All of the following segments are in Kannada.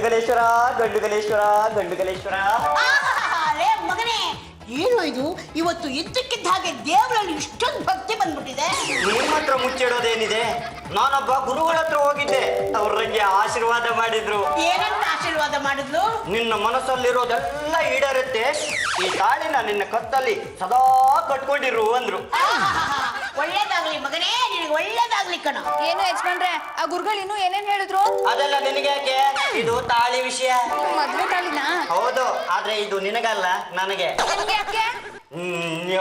ಗಂಡುಗಲೇಶ್ವರ ಗಂಡುಗಲೇಶ್ವರ ಗಂಡುಗಲೇಶ್ವರ. ಮಗನೇ, ಏನು ಇದು ಇವತ್ತು ಇದ್ದಕ್ಕಿದ್ದ ಹಾಗೆ ದೇವರಲ್ಲಿ ಇಷ್ಟೊಂದು ಭಕ್ತಿ ಬಂದ್ಬಿಟ್ಟಿದೆ. ನಿಮ್ಮ ಹತ್ರ ಮುಚ್ಚಿಡೋದೇನಿದೆ? ನಾನೊಬ್ಬ ಗುರುಗಳ ಹತ್ರ ಹೋಗಿದ್ದೆ, ಅವ್ರ ನಂಗೆ ಆಶೀರ್ವಾದ ಮಾಡಿದ್ರು. ಏನಂತ ಆಶೀರ್ವಾದ ಮಾಡಿದ್ಲು? ನಿನ್ನ ಮನಸ್ಸಲ್ಲಿರೋದೆಲ್ಲ ಈಡೇರುತ್ತೆ, ಈ ತಾಳಿನ ನಿನ್ನ ಕತ್ತಲ್ಲಿ ಸದಾ ಕಟ್ಕೊಂಡಿರು ಅಂದ್ರು. ಒಳ್ಳೇದಾಗ್ಲಿ ಮಗನೇ, ನಿನಗೆ ಒಳ್ಳೇದಾಗ್ಲಿ ಕಣ. ಏನು ಯಜಮಾನ್ರೆ, ಆ ಗುರುಗಳು ಇನ್ನು ಏನೇನ್ ಹೇಳಿದ್ರು? ಅದೆಲ್ಲ ನಿನಗೆ ಯಾಕೆ? ಇದು ತಾಳಿ ವಿಷಯ. ಮದ್ವೆ ತಾಳಿನ? ಹೌದು, ಆದ್ರೆ ಇದು ನಿನಗಲ್ಲ, ನನಗೆ. ಯಾಕೆ?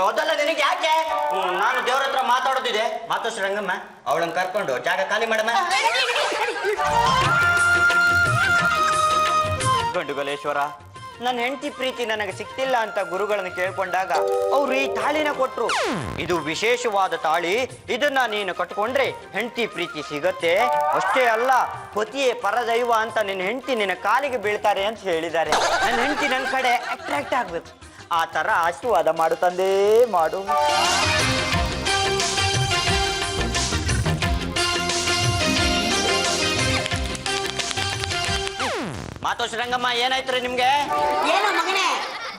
ಅದೆಲ್ಲ ನಿನಗೆ ಯಾಕೆ? ನಾನು ದೇವ್ರ ಹತ್ರ ಮಾತಾಡೋದಿದೆ. ಮಾತೋಶ್ರೀ ರಂಗಮ್ಮ, ಅವಳನ್ನ ಕರ್ಕೊಂಡು ಜಾಗ ಖಾಲಿ ಮಾಡಮ್ಮ. ಗಂಡುಗಲೇಶ್ವರ, ನನ್ನ ಹೆಂಡತಿ ಪ್ರೀತಿ ನನಗೆ ಸಿಕ್ತಿಲ್ಲ ಅಂತ ಗುರುಗಳನ್ನು ಕೇಳ್ಕೊಂಡಾಗ ಅವ್ರು ಈ ತಾಳಿನ ಕೊಟ್ರು. ಇದು ವಿಶೇಷವಾದ ತಾಳಿ, ಇದನ್ನ ನೀನು ಕಟ್ಕೊಂಡ್ರೆ ಹೆಂಡತಿ ಪ್ರೀತಿ ಸಿಗತ್ತೆ. ಅಷ್ಟೇ ಅಲ್ಲ, ಪತಿಯೇ ಪರದೈವ ಅಂತ ನಿನ್ನ ಹೆಂಡತಿ ನಿನ್ನ ಕಾಲಿಗೆ ಬೀಳ್ತಾರೆ ಅಂತ ಹೇಳಿದ್ದಾರೆ. ನನ್ನ ಹೆಂಡತಿ ನನ್ನ ಕಡೆ ಅಟ್ರಾಕ್ಟ್ ಆಗ್ಬೇಕು. ಆ ತರ ಆಶೀರ್ವಾದ ಮಾಡು ತಂದೇ, ಮಾಡು. ಮಾತೋಶ್ರೀ ರಂಗಮ್ಮ, ಏನಾಯ್ತ್ರಿ ನಿಮ್ಗೆ? ಏನೋ ಮಗನೇ,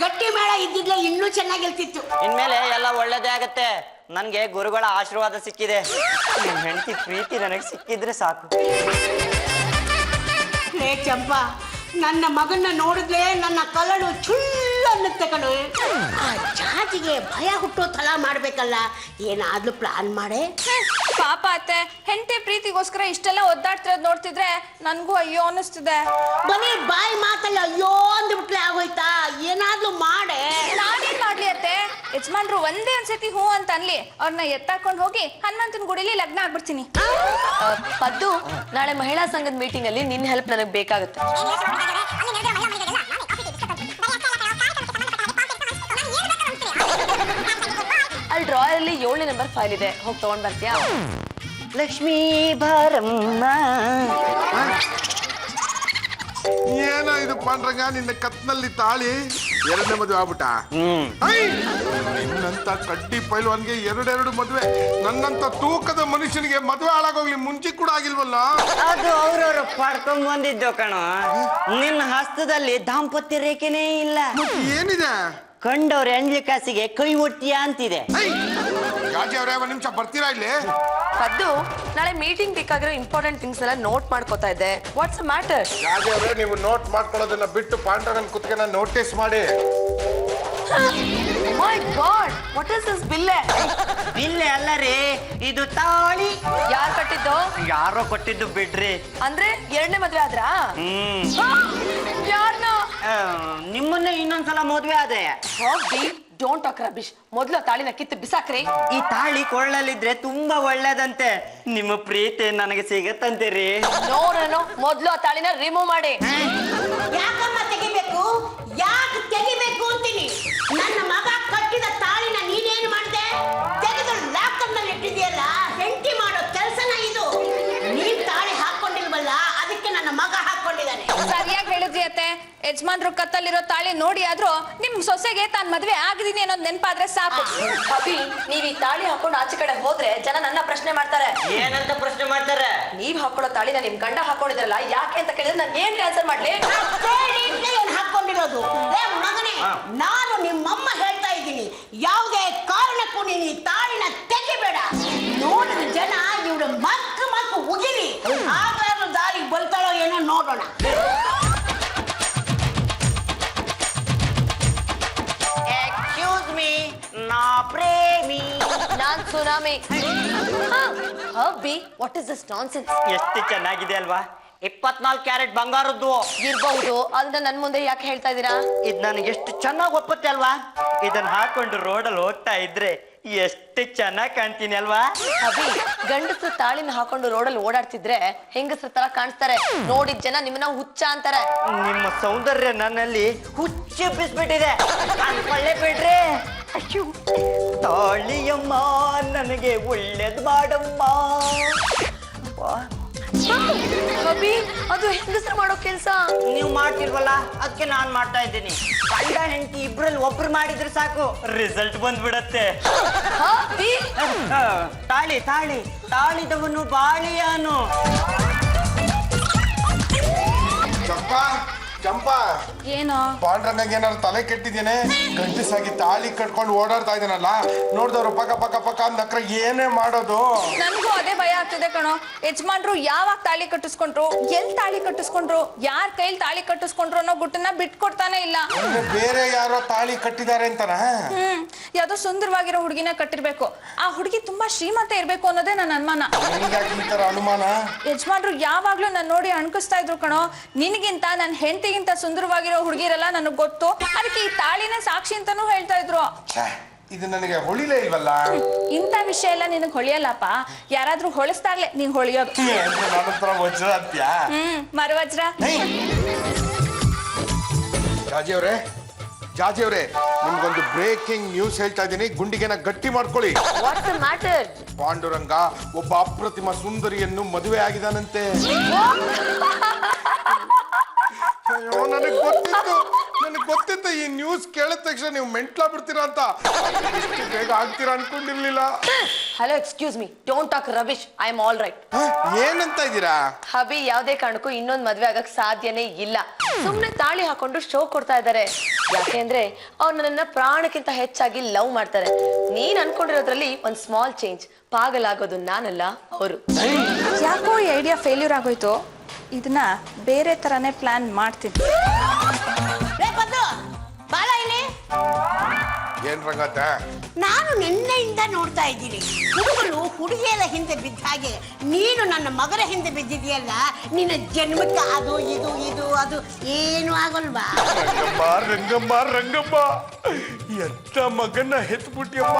ಗಟ್ಟಿ ಮೇಳ ಇದ್ದಿದ್ಲೆ ಇನ್ನೂ ಚೆನ್ನಾಗಿರ್ತಿತ್ತು. ಇನ್ಮೇಲೆ ಎಲ್ಲ ಒಳ್ಳೇದೇ ಆಗತ್ತೆ. ನನ್ಗೆ ಗುರುಗಳ ಆಶೀರ್ವಾದ ಸಿಕ್ಕಿದೆ. ನಿನ್ ಹೆಂಡತಿ ಪ್ರೀತಿ ನನಗೆ ಸಿಕ್ಕಿದ್ರೆ ಸಾಕು. ಲೇ ಚಂಪಾ, ನನ್ನ ಮಗನ್ನ ನೋಡಿದ್ಲೆ ನನ್ನ ಕಲಡು ಚುಳ್ಳು ಅನ್ನತ್ತೆ ಕಣು. ಆ ಜಾತಿಗೆ ಭಯ ಹುಟ್ಟೋ ಥರ ಮಾಡ್ಬೇಕಲ್ಲ, ಏನಾದ್ರೂ ಪ್ಲಾನ್ ಮಾಡೆ. ಪಾಪ ಅತ್ತೆ, ಹೆಂಡತಿ ಪ್ರೀತಿಗೋಸ್ಕರ ಇಷ್ಟೆಲ್ಲ ಒದ್ದಾಡ್ತಿರೋದ್ ನೋಡ್ತಿದ್ರೆ ನನ್ಗೂ ಅಯ್ಯೋ ಅನ್ನಿಸ್ತಿದೆ. ಬರೀ ಬಾಯಿ ಮಾತಲ್ಲ ಅಯ್ಯೋ ಅಂದ್ಬಿಟ್ಲೆ ಆಗೋಯ್ತಾ? ಏನಾದ್ರೂ ಮಾಡೆ. ನಾನೇನ್ ಮಾಡ್ಲಿ ಅತ್ತೆ? ಯಜಮಾನ್ರು ಒಂದೇ ಒಂದ್ಸತಿ ಹೂ ಅಂತ ಅನ್ಲಿ, ಅವ್ರನ್ನ ಎತ್ತಾಕೊಂಡು ಹೋಗಿ ಹನುಮಂತನ ಗುಡಿಲಿ ಲಗ್ನ ಆಗ್ಬಿಡ್ತೀನಿ. ಪದ್ದು, ನಾಳೆ ಮಹಿಳಾ ಸಂಘದ ಮೀಟಿಂಗ್ ಅಲ್ಲಿ ನಿನ್ನ ಹೆಲ್ಪ್ ನನಗೆ ಬೇಕಾಗುತ್ತೆ. ಅಲ್ಲಿ ಡ್ರಾಯರ್ ಅಲ್ಲಿ 7ನೇ ನಂಬರ್ ಫೈಲ್ ಇದೆ, ಹೋಗಿ ತಗೊಂಡ್ ಬರ್ತೀಯಾ? ಲಕ್ಷ್ಮೀ ಬಾರಮ್ಮ. ಏನೋ ಇದು ಪಾಂಡ್ರಂಗ, ನಿನ್ನ ಕತ್ನಲ್ಲಿ ತಾಳಿ 2ನೇ ಮದುವೆ ಆಗ್ಬಿಟ್ಟ. ನಿನ್ನಂತ ಕಡ್ಡಿ ಪೈಲ್ವಾನ್ಗೆ 2 ಮದುವೆ. ನನ್ನಂತ ತೂಕದ ಮನುಷ್ಯನಿಗೆ ಮದುವೆ ಹಾಳಾಗೋಗ್ಲಿ ಮುಂಚೆ ಕೂಡ ಆಗಿಲ್ವಲ್ಲ. ಅದು ಅವ್ರವ್ರು ಪಡ್ಕೊಂಡ್ ಬಂದಿದ್ದು ಕಣೋ. ನಿನ್ನ ಹಸ್ತದಲ್ಲಿ ದಾಂಪತ್ಯ ರೇಖೆನೇ ಇಲ್ಲ. ಏನಿದೆ? ಕಂಡವ್ರ ಎಂಡ್ಲಿ ಕಾಸಿಗೆ ಕೈ ಒಟ್ಟಿಯ ಅಂತಿದೆ. ಗಾಜಿ ಅವ್ರೆ, 1 ನಿಮಿಷ ಬರ್ತೀರಾ ಇಲ್ಲಿ? ಪದ್ದು, ನಾಳೆ ಮೀಟಿಂಗ್ ಬೇಕಾಗಿರೋ ಇಂಪಾರ್ಟೆಂಟ್ ಥಿಂಗ್ಸ್ ಎಲ್ಲ ನೋಟ್ ಮಾಡ್ಕೋತಾ ಇದ್ದೆ. What's matter? ಗಾಜಿ ಅವ್ರೆ, ನೀವು ನೋಟ್ ಮಾಡ್ಕೊಳ್ಳೋದನ್ನ ಬಿಟ್ಟು ಪಾಂಡ್ರಂಗನ್ ಕುತ್ತಿಗೆನ ನೋಟಿಸ್ ಮಾಡಿ. ಮೈ ಗಾಡ್, ವಾಟ್ ಇಸ್ ದಿಸ್ ಬಿಲ್ಲೆ? ಬಿಲ್ಲೆ ಅಲ್ಲ ರೀ, ಇದು ತಾಳಿ. ಯಾರ್ ಕಟ್ಟಿದ್ದು? ಯಾರೋ ಕೊಟ್ಟಿದ್ದು ಬಿಡ್ರಿ. ಅಂದ್ರೆ 2ನೇ ಮದ್ವೆ ಆದ್ರಾ? ಯಾರನ್ನ? ನಿಮ್ಮನ್ನ ಇನ್ನೊಂದ್ಸಲ ಮದ್ವೆ ಆದೆ. Don't talk rubbish. ಮೊದ್ಲು ತಾಳಿನ ಕಿತ್ತು ಬಿಸಾಕ್ರಿ. ಈ ತಾಳಿ ಕೊಳ್ಳಲಿದ್ರೆ ತುಂಬಾ ಒಳ್ಳೇದಂತೆ. ನಿಮ್ಮ ಪ್ರೀತಿ ನನಗೆ ಸಿಗತ್ತಂತೆ ರೀ. ನೋ, ಮೊದ್ಲು ಆ ತಾಳಿನ ರಿಮೂವ್ ಮಾಡಿ. ಯಾಕಮ್ಮ ತೆಗಿಬೇಕು? ಯಾಕೆ ತೆಗಿಬೇಕು ಅಂತೀನಿ? ನನ್ನ ಮಗ ಕಟ್ಟಿದ ತಾಳಿನ ನೀನೇನು ಮಾಡಿದೆ? ತೆಗೆದು ಲ್ಯಾಪ್ಟಾಪ್ ನಲ್ಲಿ ಇಟ್ಟಿದೆಯಲ್ಲ, ಹೆಂಡತಿ ಮಾಡೋ ಕೆಲಸನ ಇದು. ನೀನ್ ತಾಳಿ ಹಾಕೊಂಡಿಲ್ವಲ್ಲ, ಅದಕ್ಕೆ ನನ್ನ ಮಗ ಹಾಕೊಂಡಿದ್ದಾನೆ. ಸರಿಯಾಗಿ ಹೇಳಿದ್ರಿ ಅತ್ತೆ. ಯಜಮಾನ್ರು ಕತ್ತಲ್ಲಿರೋ ತಾಳಿ ನೋಡಿ ಆದ್ರೂ ನಿಮ್ ಸೊಸೆಗೆ ತಾನ್ ಮದ್ವೆ ಆಗಿದೀನಿ ಅನ್ನೋದು ನೆನಪಾದ್ರೆ ಸಾಕು. ಅಭಿ, ನೀವ್ ಈ ತಾಳಿ ಹಾಕೊಂಡು ಆಚೆ ಕಡೆ ಹೋದ್ರೆ ಜನ ನನ್ನ ಪ್ರಶ್ನೆ ಮಾಡ್ತಾರೆ. ಏನಂತ ಪ್ರಶ್ನೆ ಮಾಡ್ತಾರೆ? ನೀವ್ ಹಾಕೊಳ್ಳೋ ತಾಳಿನ ನಿಮ್ ಗಂಡ ಹಾಕೊಂಡಿದ್ರಲ್ಲ, ಯಾಕೆ ಅಂತ ಕೇಳಿದ್ರೆ ನಾನು ಏನ್ ಆನ್ಸರ್ ಮಾಡ್ಲಿ? ಹಾಕೊಂಡಿರೋದು ಮಗನೇ, ನಾನು ನಿಮ್ಮಮ್ಮ ಹೇಳ್ತಾ ಇದ್ದೀನಿ, ಯಾವುದೇ ಕಾರಣಕ್ಕೂ ನೀನು ಈ ತಾಳಿನ ತೆಗಿಬೇಡ. ನೋಡಿದ ಜನ ಇವ್ರು ಮಕ್ಕ ಉಗಿರಿ, ಆಗಾದ್ರೂ ದಾರಿಗೆ ಬಲ್ತಾಳೋ ಏನೋ ನೋಡೋಣ. ಎಕ್ಸ್ಕ್ಯೂಸ್ ಮೀ, ನಾ ಪ್ರೇಮಿ. ನಾನ್ ಸುನಾಮಿ. Abhi, what is this nonsense? ಎಷ್ಟು ಚೆನ್ನಾಗಿದೆ ಅಲ್ವಾ? 24 ಕ್ಯಾರೆಟ್ ಬಂಗಾರದ್ದು ಇರ್ಬಹುದು, ಅದನ್ನ ನನ್ ಮುಂದೆ ಯಾಕೆ ಹೇಳ್ತಾ ಇದೀರಾ? ಇದು ನನಗೆ ಎಷ್ಟು ಚೆನ್ನಾಗಿ ಒಪ್ಪತ್ತೆ ಅಲ್ವಾ? ಇದನ್ನ ಹಾಕೊಂಡು ರೋಡಲ್ಲಿ ಹೋಗ್ತಾ ಇದ್ರೆ ಎಷ್ಟು ಚೆನ್ನಾಗಿ ಕಾಣ್ತೀನಿ ಅಲ್ವಾ? ಅಭಿ, ಗಂಡಸರು ತಾಳಿನ ಹಾಕೊಂಡು ರೋಡಲ್ಲಿ ಓಡಾಡ್ತಿದ್ರೆ ಹೆಂಗಸ್ರ ತರ ಕಾಣಿಸ್ತಾರೆ. ನೋಡಿದ ಜನ ನಿಮ್ಮನ್ನ ಹುಚ್ಚ ಅಂತಾರೆ. ನಿಮ್ಮ ಸೌಂದರ್ಯ ನನ್ನಲ್ಲಿ ಹುಚ್ಚೆಬ್ಬಿಸ್ಬಿಟ್ಟಿದೆ. ಅನ್ಕೊಳ್ಳೆ ಬಿಡ್ರಿ. ಅಯ್ಯೋ, ತಾಳಿಯಮ್ಮ ನನಗೆ ಒಳ್ಳೇದು ಮಾಡಮ್ಮ. ಅಭಿ, ಅದು ಹೆಂಗಸ್ರು ಮಾಡೋ ಕೆಲ್ಸ. ನೀವು ಮಾಡ್ತಿಲ್ವಲ್ಲ, ಅದಕ್ಕೆ ನಾನ್ ಮಾಡ್ತಾ ಇದ್ದೀನಿ. ಗಂಡ ಹೆಂಡತಿ ಇಬ್ರಲ್ಲಿ ಒಬ್ರು ಮಾಡಿದ್ರೆ ಸಾಕು, ರಿಸಲ್ಟ್ ಬಂದ್ಬಿಡತ್ತೆ. ಅಭಿ, ತಾಳಿ ತಾಳಿ ತಾಳಿದವನು ಬಾಳಿಯಾನು. ಚಂಪಾ ಚಂಪಾ ಏನೋ ಪಾಂಡ್ರಂಗಂಗೆ ಏನಾದ್ರು ತಲೆ ಕೆಟ್ಟಿದ್ದೇನೆ ಗಂಟಸಾಗಿ ತಾಳಿ ಕಟ್ಕೊಂಡು ಓಡಾಡ್ತಾ ಇದ್ದಾನಲ್ಲ ನೋಡ್ದವ್ರು ಪಕ್ಕ ಪಕ್ಕ ಪಕ್ಕ ನಕ್ರ ಏನೇ ಮಾಡೋದು. ನನ್ಗೂ ಅದೇ ಭಯ ಆಗ್ತಿದೆ ಕಣೋ. ಯಜಮಾನ್ರು ಯಾವಾಗ ತಾಳಿ ಕಟ್ಟಿಸ್ಕೊಂಡ್ರು, ಎಲ್ ತಾಳಿ ಕಟ್ಟಿಸ್ಕೊಂಡ್ರು, ಯಾರ್ ಕೈಲಿ ತಾಳಿ ಕಟ್ಟಿಸ್ಕೊಂಡ್ರು ಅನ್ನೋ ಗುಟ್ಟನ್ನ ಬಿಟ್ಕೊಡ್ತಾನೆ ಇಲ್ಲ. ಬೇರೆ ಯಾರೋ ತಾಳಿ ಕಟ್ಟಿದ್ದಾರೆ ಅಂತನ? ಯಾವ್ದೋ ಸುಂದರವಾಗಿರೋ ಹುಡುಗಿನ ಕಟ್ಟಿರ್ಬೇಕು. ಆ ಹುಡುಗಿ ತುಂಬಾ ಶ್ರೀಮಂತ ಇರ್ಬೇಕು ಅನ್ನೋದೇ ನನ್ನ ಅನುಮಾನ. ಈ ತರ ಅನುಮಾನ? ಯಜಮಾನ್ರು ಯಾವಾಗ್ಲೂ ನಾನು ನೋಡಿ ಅಣ್ಕಿಸ್ತಾ ಇದ್ರು ಕಣೋ. ನಿನಗಿಂತ ನನ್ನ ಹೆಂಡತಿಗಿಂತ ಸುಂದರವಾಗಿರೋ ಹುಡುಗಿರಲ್ಲ ನನಗ್ ಗೊತ್ತು, ಅದಕ್ಕೆ ಈ ತಾಳಿನೇ ಸಾಕ್ಷಿ ಅಂತಾನೂ ಹೇಳ್ತಾ ಇದ್ರು. ಇದು ನನಗೆ ಹೊಳಿಲೇ ಇಲ್ವಲ್ಲ. ಇಂಥ ವಿಷಯ ಎಲ್ಲ ನಿನಗ್ ಹೊಳಿಯಲ್ಲಪ್ಪ. ಯಾರಾದ್ರೂ ಹೊಳಿಸ್ದಾಗ್ಲೆ ನೀನ್ ಹೊಳಿಯೋದು. ವಜ್ರ ಅಂತ್ಯಾ? ಮರವಜ್ರ. ಜಾಜಿ ಅವ್ರೆ ನಿಮ್ಗೊಂದು ಬ್ರೇಕಿಂಗ್ ನ್ಯೂಸ್ ಹೇಳ್ತಾ ಇದ್ದೀನಿ, ಗುಂಡಿಗೆನ ಗಟ್ಟಿ ಮಾಡ್ಕೊಳ್ಳಿ. What's the matter? ಪಾಂಡುರಂಗ ಒಬ್ಬ ಅಪ್ರತಿಮ ಸುಂದರಿಯನ್ನು ಮದುವೆ ಆಗಿದಾನಂತೆ. ಅಯ್ಯೋ ನನಗೆ ಗೊತ್ತಿತ್ತು ಈ ನ್ಯೂಸ್ ಕೇಳಿದ ತಕ್ಷಣ ನೀವು ಮೆಂಟ್ಲಾ ಬಿಡ್ತೀರಾ ಅಂತ. ಇಷ್ಟು ಬೇಗ ಆಗ್ತೀರಾ ಅನ್ಕೊಂಡಿರ್ಲಿಲ್ಲ. Hello, excuse me, don't talk rubbish. I am all right. ಏನಂತ ಇದ್ದೀರಾ? ಹಬಿ ಯಾವ್ದೇ ಕಾರಣಕ್ಕೂ ಇನ್ನೊಂದ್ ಮದ್ವೆ ಆಗಕ್ ಸಾಧ್ಯನೇ ಇಲ್ಲ. ಸುಮ್ನೆ ತಾಳಿ ಹಾಕೊಂಡು ಶೋ ಕೊಡ್ತಾ ಇದ್ದಾರೆ. ಯಾಕೆಂದ್ರೆ ಅವ್ರು ನನ್ನನ್ನ ಪ್ರಾಣಕ್ಕಿಂತ ಹೆಚ್ಚಾಗಿ ಲವ್ ಮಾಡ್ತಾರೆ. ನೀನ್ ಅನ್ಕೊಂಡಿರೋದ್ರಲ್ಲಿ ಒಂದ್ ಸ್ಮಾಲ್ ಚೇಂಜ್. ಪಾಗಲಾಗೋದು ನಾನಲ್ಲ, ಅವರು. ಯಾಕೋ ಈ ಐಡಿಯಾ ಫೇಲ್ಯೂರ್ ಆಗೋಯ್ತು. ಇದನ್ನ ಬೇರೆ ತರಾನೇ ಪ್ಲಾನ್ ಮಾಡ್ತೀನಿ. ಬಾಲ ಇಲ್ಲಿ. ಏನ್ ರಂಗತ್ತ? ನಾನು ನಿನ್ನೆಯಿಂದ ನೋಡ್ತಾ ಇದ್ದೀನಿ, ಹುಡುಗರು ಹುಡುಗಿಯರ ಹಿಂದೆ ಬಿದ್ದ ಹಾಗೆ ನೀನು ನನ್ನ ಮಗರ ಹಿಂದೆ ಬಿದ್ದಿದೆಯಲ್ಲ. ನಿನ್ನ ಜನ್ಮಕ್ಕೆ ಅದು ಇದು ಇದು ಅದು ಏನು ಆಗಲ್ವಾ? ರಂಗಮ್ಮ ಎಂತ ಮಗನ್ನ ಹೆತ್ಬಿಟ್ಟಿಯಮ್ಮ.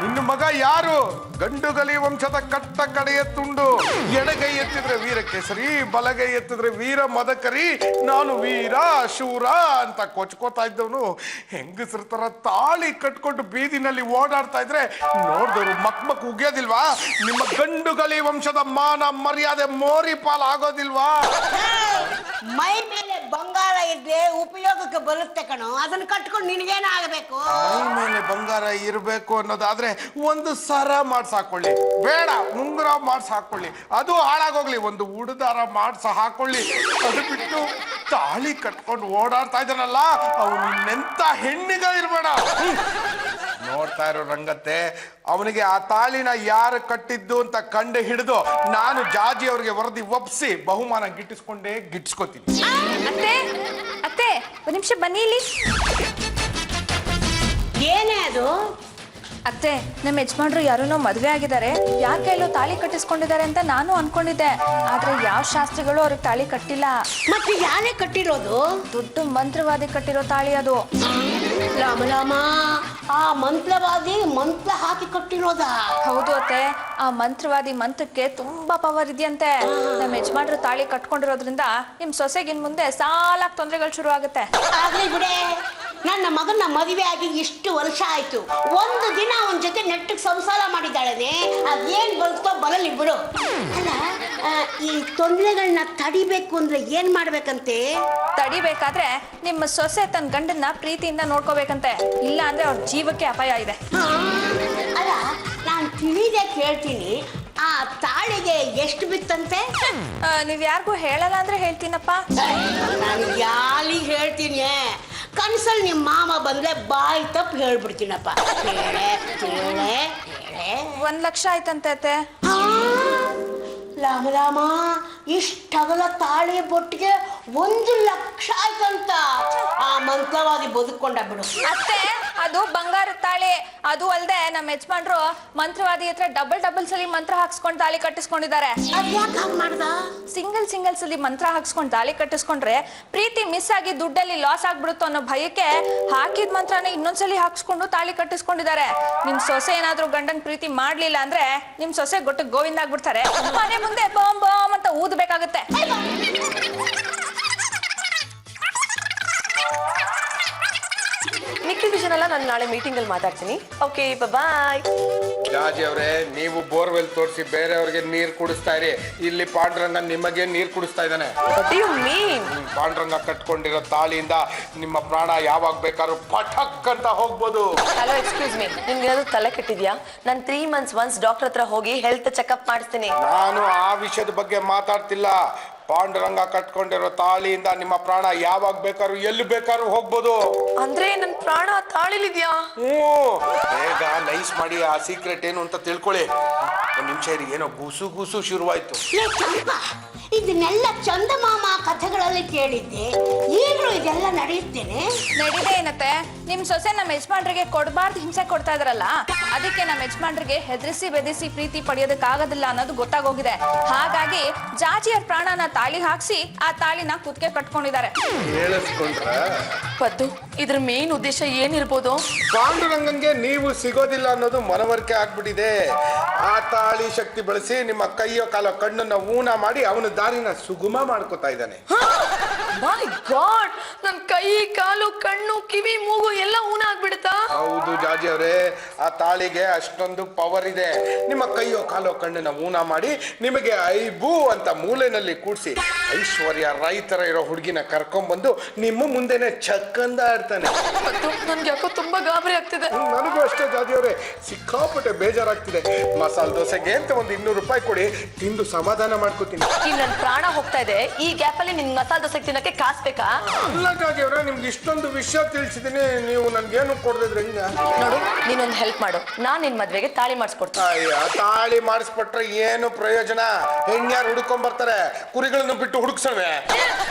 ನಿನ್ನ ಮಗ ಯಾರು? ಗಂಡುಗಲಿ ವಂಶದ ಕಟ್ಟ ಕಡೆಯ ತುಂಡು. ಎಡಗೈ ಎತ್ತಿದ್ರೆ ವೀರ ಕೇಸರಿ, ಬಲಗೈ ಎತ್ತಿದ್ರೆ ವೀರ ಮದಕರಿ. ನಾನು ವೀರ ಶೂರ ಅಂತ ಕೊಚ್ಕೋತಾ ಇದ್ದವನು ಹೆಂಗಸ್ರ ತರ ತಾಳಿ ಕಟ್ಕೊಂಡು ಬೀದಿನಲ್ಲಿ ಓಡಾಡ್ತಾ ಇದ್ರೆ ನೋಡ್ದವ್ರು ಮಕ್ ಉಗಿಯೋದಿಲ್ವಾ? ನಿಮ್ಮ ಗಂಡುಗಲಿ ವಂಶದ ಮಾನ ಮರ್ಯಾದೆ ಮೋರಿ ಪಾಲ್ ಆಗೋದಿಲ್ವಾ? ಮೈ ಮೇಲೆ ಬಂಗಾರ ಇದ್ರೆ ಉಪಯೋಗಕ್ಕೆ ಬರುತ್ತೆ ಕಣೋ, ಅದನ್ನ ಕಟ್ಕೊಂಡು ನಿನಗೇನಾಗಬೇಕು? ಮೈ ಮೇಲೆ ಬಂಗಾರ ಇರಬೇಕು ಅನ್ನೋದಾದ್ರೆ ಒಂದು ಸರ ಮಾಡ್ಸಾಕೊಳ್ಳಿ, ಬೇಡ ಉಂಗುರ ಮಾಡ್ಸ ಹಾಕೊಳ್ಳಿ, ಅದು ಹಾಳಾಗೋಗ್ಲಿ, ಒಂದು ಉಡುದಾರ ಮಾಡ್ಸ ಹಾಕೊಳ್ಳಿ. ಅದು ಬಿಟ್ಟು ತಾಳಿ ಕಟ್ಕೊಂಡು ಓಡಾಡ್ತಾ ಇದ್ದಾನಲ್ಲ, ಅವನೆಂತ ಹೆಣ್ಣಿಗ ಇರ್ಬೇಡ. ನೋಡ್ತಾ ಇರೋ ರಂಗತ್ತೆ, ಅವನಿಗೆ ಆ ತಾಳಿನ ಯಾರು ಕಟ್ಟಿದ್ದು ಅಂತ ಕಂಡು ಹಿಡಿದು ನಾನು ಜಾಜಿ ಅವ್ರಿಗೆ ವರದಿ ಒಪ್ಸಿ ಬಹುಮಾನ ಗಿಟ್ಟಿಸ್ಕೊತೀನಿ. ಅತ್ತೆ ಅತ್ತೆ ಒಂದ್ ನಿಮಿಷ ಬನ್ನಿ ಇಲ್ಲಿ. ಏನೇ ಅದು? ಅತ್ತೆ, ನಮ್ಮ ಯಜಮಾನ್ರು ಯಾರನ್ನೋ ಮದ್ವೆ ಆಗಿದ್ದಾರೆ, ಯಾರ ಕೈಲೋ ತಾಳಿ ಕಟ್ಟಿಸ್ಕೊಂಡಿದ್ದಾರೆ ಅಂತ ನಾನು ಅನ್ಕೊಂಡಿದ್ದೆ. ಆದ್ರೆ ಯಾವ ಶಾಸ್ತ್ರಿಗಳು ಅವ್ರಿಗೆ ತಾಳಿ ಕಟ್ಟಿಲ್ಲ. ಮತ್ತೆ ಯಾರೇ ಕಟ್ಟಿರೋದು? ದೊಡ್ಡ ಮಂತ್ರವಾದಿ ಕಟ್ಟಿರೋ ತಾಳಿ ಅದು. ರಾಮ, ಆ ಮಂತ್ರವಾದಿ ಮಂತ್ರ ಹಾಕಿ ಕಟ್ಟಿರೋದ? ಹೌದು ಅತ್ತೆ, ಆ ಮಂತ್ರವಾದಿ ಮಂತ್ರಕ್ಕೆ ತುಂಬಾ ಪವರ್ ಇದೆಯಂತೆ. ನಮ್ಮ ಯಜಮಾನ್ರು ತಾಳಿ ಕಟ್ಕೊಂಡಿರೋದ್ರಿಂದ ನಿಮ್ ಸೊಸೆಗಿನ್ ಮುಂದೆ ಸಾಲಾಗಿ ತೊಂದರೆಗಳು ಶುರು ಆಗುತ್ತೆ. ಆಗ್ಲಿ ಬಿಡೆ, ನನ್ನ ಮಗನ ಮದುವೆ ಆಗಿ ಇಷ್ಟು ವರ್ಷ ಆಯ್ತು, ಒಂದು ದಿನ ಅವನ ಜೊತೆ ನೆಟ್ಟಿಗೆ ಸಂಸಾರ ಮಾಡಿದ್ದಾಳೆ. ಅದೇನ್ ಬರುತ್ತೋ ಬರಲಿ ಬಿಡು. ಅಲ್ಲ, ಈ ತೊಂದರೆಗಳನ್ನ ತಡಿಬೇಕು ಅಂದ್ರೆ ಏನ್ ಮಾಡ್ಬೇಕಂತೆ? ತಡಿಬೇಕಾದ್ರೆ ನಿಮ್ಮ ಸೊಸೆ ತನ್ನ ಗಂಡನ್ನ ಪ್ರೀತಿಯಿಂದ ನೋಡ್ಕೋಬೇಕಂತೆ, ಇಲ್ಲ ಅಂದ್ರೆ ಅವ್ರ ಜೀವಕ್ಕೆ ಅಪಾಯ ಇದೆ. ಅಲ್ಲ, ನಾನು ತಿಳಿದೆ ಕೇಳ್ತೀನಿ, ಆ ತಾಳಿಗೆ ಎಷ್ಟು ಬಿತ್ತಂತೆ? ನೀವ್ ಯಾರಿಗೂ ಹೇಳಲ್ಲ ಅಂದ್ರೆ ಹೇಳ್ತೀನಪ್ಪ. ನಾನು ಯಾರಿಗೆ ಹೇಳ್ತೀನಿ? ಕನ್ಸಲ್ಲಿ ನಿಮ್ಮ ಮಾಮ ಬಂದ್ರೆ ಬಾಯಿ ತಪ್ಪು ಹೇಳ್ಬಿಡ್ತೀನಪ್ಪ. ಹೇಳೆ 1 ಲಕ್ಷ ಆಯ್ತಂತೆ ಅತ್ತೆ. ರಾಮ, ಇಷ್ಟಗಲ ತಾಳಿ ಬೊಟ್ಟಿಗೆ 1 ಲಕ್ಷ ಆಯ್ತಂತ. ಆ ಮಂತ್ರವಾದಿ ಬದುಕೊಂಡ ಬಿಡು. ಅತ್ತೆ, ಅದು ಬಂಗಾರದ ತಾಳಿ. ಅದು ಅಲ್ದೆ ನಮ್ಮ ಯಜಮಾನ್ರು ಮಂತ್ರವಾದಿ ಹತ್ರ ಡಬಲ್ ಸಲಿ ಮಂತ್ರ ಹಾಕ್ಸ್ಕೊಂಡು ತಾಳಿ ಕಟ್ಟಿಸ್ಕೊಂಡಿದ್ದಾರೆ. ಅದ್ಯಾಕೆ ಹಾಗೆ ಮಾಡ್ದ? ಸಿಂಗಲ್ ಸಲಿ ಮಂತ್ರ ಹಾಕ್ಸ್ಕೊಂಡು ತಾಳಿ ಕಟ್ಟಿಸ್ಕೊಂಡ್ರೆ ಪ್ರೀತಿ ಮಿಸ್ ಆಗಿ ದುಡ್ಡಲ್ಲಿ ಲಾಸ್ ಆಗ್ಬಿಡುತ್ತೋ ಅನ್ನೋ ಭಯಕ್ಕೆ ಹಾಕಿದ ಮಂತ್ರನ ಇನ್ನೊಂದ್ಸಲಿ ಹಾಕ್ಸ್ಕೊಂಡು ತಾಳಿ ಕಟ್ಟಿಸ್ಕೊಂಡಿದ್ದಾರೆ. ನಿಮ್ ಸೊಸೆ ಏನಾದ್ರೂ ಗಂಡನ್ ಪ್ರೀತಿ ಮಾಡ್ಲಿಲ್ಲ ಅಂದ್ರೆ ನಿಮ್ ಸೊಸೆ ಗೊಟ್ಟು ಗೋವಿಂದ ಆಗ್ಬಿಡ್ತಾರೆ. ಮನೆ ಮುಂದೆ ಬಾಂಬ್ ಬಾಂಬ್ ಅಂತ ಊದಬೇಕಾಗುತ್ತೆ. ಮಿಕ್ಕಿದ ವಿಷಯನೆಲ್ಲ ನಾನು ನಾಳೆ ಮೀಟಿಂಗ್ ಅಲ್ಲಿ ಮಾತಾಡ್ತೀನಿ. ಓಕೆ, ಬಾಯ್. ಜಾಜಿ ಅವರೇ, ನೀವು ಬೋರ್ವೆಲ್ ತೋರಿಸಿ ಬೇರೆಯವ್ರಿಗೆ ನೀರ್ ಕುಡಿಸ್ತಾ ಇರಿ. ಇಲ್ಲಿ ಪಾಂಡುರಂಗ ನಿಮಗೆ ನೀರ್ ಕುಡಿಸ್ತಾ ಇದ್ದಾನೆ. ಪಾಂಡುರಂಗ ಕಟ್ಕೊಂಡಿರೋ ತಾಳಿಯಿಂದ ನಿಮ್ಮ ಪ್ರಾಣ ಯಾವಾಗ ಬೇಕಾದ್ರೂ ಪಠಕ್ ಅಂತ ಹೋಗ್ಬೋದು. ಹಲೋ, ಎಕ್ಸ್ಕ್ಯೂಸ್ ಮೀ, ನಿಮ್ಗೆ ಏನಾದ್ರು ತಲೆ ಕೆಟ್ಟಿದ್ಯಾ? ನಾನು 3 months ಒನ್ಸ್ ಡಾಕ್ಟರ್ ಹತ್ರ ಹೋಗಿ ಹೆಲ್ತ್ ಚೆಕ್ಅಪ್ ಮಾಡಿಸ್ತೀನಿ. ನಾನು ಆ ವಿಷಯದ ಬಗ್ಗೆ ಮಾತಾಡ್ತಿಲ್ಲ. ಪಾಂಡುರಂಗ ಕಟ್ಕೊಂಡಿರೋ ತಾಳಿಯಿಂದ ನಿಮ್ಮ ಪ್ರಾಣ ಯಾವಾಗ ಬೇಕಾದ್ರೂ ಎಲ್ಲಿ ಬೇಕಾದ್ರೂ ಹೋಗ್ಬೋದು. ಅಂದ್ರೆ ನನ್ ಪ್ರಾಣ ತಾಳಿಲಿದ್ಯಾ? ಬೇಗ ನೈಸ್ ಮಾಡಿ ಆ ಸೀಕ್ರೆಟ್ ಏನು ಅಂತ ತಿಳ್ಕೊಳ್ಳಿ. ಒಂದ್ ನಿಮಿಷ ಇರಿ, ಏನೋ ಗುಸು ಗುಸು ಶುರುವಾಯ್ತು. ಲೇ ಚಂಪಾ, ಇದನ್ನೆಲ್ಲ ಚಂದಮಾಮ ಕಥೆಗಳಲ್ಲಿ ಕೇಳಿದ್ದೆ, ಈಗಲೂ ಇದೆಲ್ಲ ನಡೆಯುತ್ತೇನೆ. ನಡೀದೆ ಏನತ್ತೆ, ನಿಮ್ ಸೊಸೆ ನಮ್ಮ ಯಜಮಾನ್ರಿಗೆ ಕೊಡಬಾರ್ದು ಹಿಂಸೆ ಕೊಡ್ತಾ ಇದ್ರಲ್ಲ, ಅದಕ್ಕೆ ನಮ್ಮ ಯಜಮಾನ್ರಿಗೆ ಹೆದರಿಸಿ ಬೆದರಿಸಿ ಪ್ರೀತಿ ಪಡೆಯೋದಕ್ಕಾಗೋದಿಲ್ಲ ಅನ್ನೋದು ಗೊತ್ತಾಗೋಗಿದೆ. ಹಾಗಾಗಿ ಜಾಜಿಯರ್ ಪ್ರಾಣನ ತಾಳಿಗೆ ಹಾಕ್ಸಿ ಆ ತಾಳಿನ ಕುತ್ತಿಗೆ ಕಟ್ಕೊಂಡಿದ್ದಾರೆ. ಹೇಳಿಸ್ಕೊಂಡ್ರ ಪದ್ದು, ಇದ್ರ ಮೇನ್ ಉದ್ದೇಶ ಏನಿರ್ಬೋದು? ಪಾಂಡುರಂಗಂಗೆ ನೀವು ಸಿಗೋದಿಲ್ಲ ಅನ್ನೋದು ಮನವರಿಕೆ ಆಗ್ಬಿಟ್ಟಿದೆ. ಆ ತಾಳಿ ಶಕ್ತಿ ಬಳಸಿ ನಿಮ್ಮ ಕೈಯೋ ಕಾಲೋ ಕಣ್ಣನ್ನ ಊನ ಮಾಡಿ ಅವನ ದಾರಿನ ಸುಗಮ ಮಾಡ್ಕೋತಾ ಇದ್ದಾನೆ. ಮೈ ಗಾಡ್, ನನ್ ಕೈ ಕಾಲು ಕಣ್ಣು ಕಿವಿ ಮೂಗು ಎಲ್ಲ ಊನ ಆಗ್ಬಿಡುತ್ತಾ? ಹೌದು ಜಾಜಿ ಅವರೇ, ಆ ತಾಳಿಗೆ ಅಷ್ಟೊಂದು ಪವರ್ ಇದೆ. ನಿಮ್ಮ ಕೈಯೋ ಕಾಲೋ ಕಣ್ಣನ್ನ ಊನ ಮಾಡಿ ನಿಮಗೆ ಐಬೂ ಅಂತ ಮೂಲೆನಲ್ಲಿ ಕೂಡಿಸಿ ಐಶ್ವರ್ಯ ರೈ ತರ ಇರೋ ಹುಡುಗಿನ ಕರ್ಕೊಂಡ್ಬಂದು ನಿಮ್ಮ ಮುಂದೆನೆ ಚಕ್ಕಂದ ಆಡ್ತಾನೆ. ನನ್ಗೆ ಯಾಕೋ ತುಂಬಾ ಗಾಬರಿ ಆಗ್ತಿದೆ. ನನಗೂ ಅಷ್ಟೇ ಜಾಜಿ ಅವರೇ, ಸಿಕ್ಕಾಪಟ್ಟೆ ಬೇಜಾರಾಗ್ತಿದೆ. ಮಸಾಲೆ ದೋಸೆಗೆ ಅಂತ ಒಂದು 200 ರೂಪಾಯಿ ಕೊಡಿ, ತಿಂದು ಸಮಾಧಾನ ಮಾಡ್ಕೋತೀನಿ. ಇಲ್ಲಿ ನನ್ ಪ್ರಾಣ ಹೋಗ್ತಾ ಇದೆ, ಈ ಗ್ಯಾಪ್ ಅಲ್ಲಿ ನಿನ್ ಮಸಾಲೆ ದೋಸೆ ತಿನ್ನಕ್ಕೆ ಕಾಸ್ ಬೇಕಾ? ಅಲ್ಲ ಜಾಜಿ ಅವರೇ, ನಿಮ್ಗೆ ಇಷ್ಟೊಂದು ವಿಷಯ ತಿಳಿಸಿದೀನಿ, ನೀವು ನನ್ಗೇನು ಕೊಡ್ದಿದ್ರೆ ಹೆಂಗ? ನೋಡು, ನೀನೊಂದು ಹೆಲ್ಪ್ ಮಾಡು, ನಾನ್ ನಿನ್ ಮದ್ವೆಗೆ ತಾಳಿ ಮಾಡಿಸ್ಕೊಡ್ತೀನಿ. ಅಯ್ಯ, ತಾಳಿ ಮಾಡಿಸ್ಬಿಟ್ರೆ ಏನು ಪ್ರಯೋಜನ? ಹೆಣ್ಯಾರು ಹುಡ್ಕೊಂಡ್ ಬರ್ತಾರೆ, ಕುರಿಗಳನ್ನು ಬಿಟ್ಟು ಹುಡುಕ್ಸವೆ.